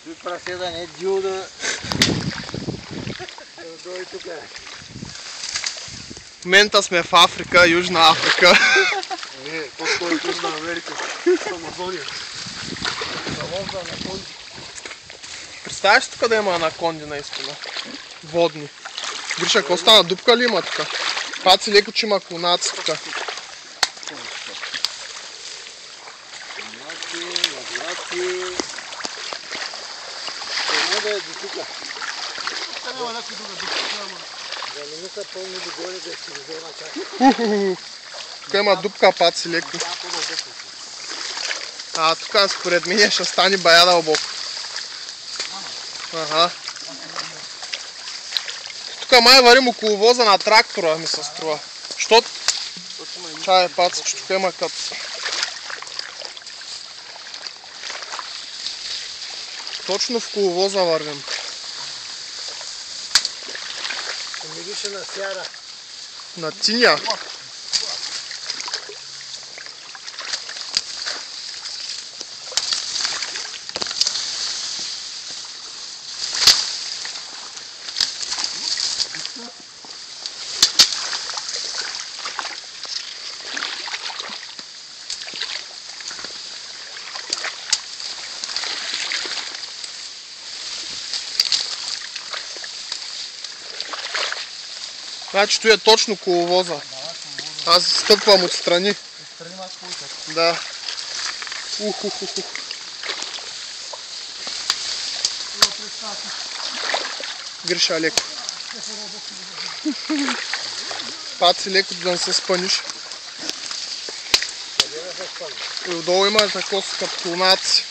Той праседа не е дил да дойде тук. В момента сме в Африка, Южна Африка. Не, по-скоро Южна Америка. Амазония. Залов за анаконди. Представяш ли тук да има анаконди наистина? Водни. Гриша, какво стана? Дупка ли има тук? Паци леко, че има клонаци тук. Назираци. Това да е до тук. Няма някой друга дупка. Да не ми са пълни догоре да си взема чак. Тук има дупка, паци леко. Тук според мен ще стане бая дълбоко. Ага. Тук май варим около воза на трактора, ми се струва. Щото? Чай, паци, че тук има кът. Точно в коловоза вървим. Мирише на сяра. На тиня. Значи той е точно коловоза. Аз стъпвам отстрани. Да. Гриша леко. Паци леко да не се спъниш. И отдолу има такова като клонаци.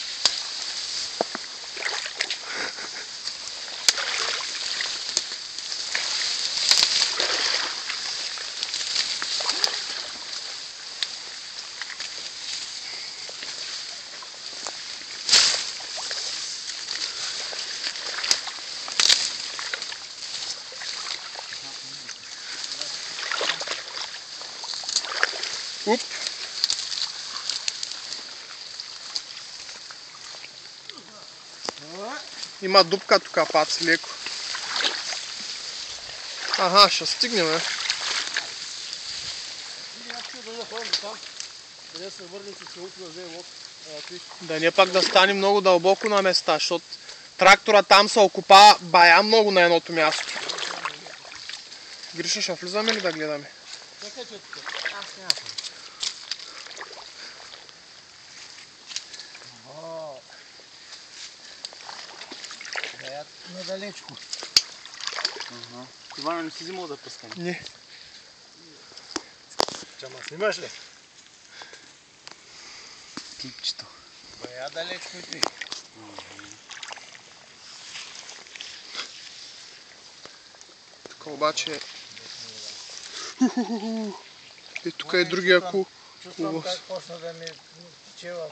Уп. Има дупка тук, паци, леко. Ага, ще стигнем, Да не пак да стане много дълбоко на места, защото трактора там се окупа бая много на едното място. Гриша, ще влизаме ли да гледаме? Аз нямам. Недалечко. Ивана, не си взимал да пръскаме? Не. Чама снимаш ли? Кипчето. Бая далечко и ти. Тук обаче... И тук е другия кул. Чувствам как почна да ми тече в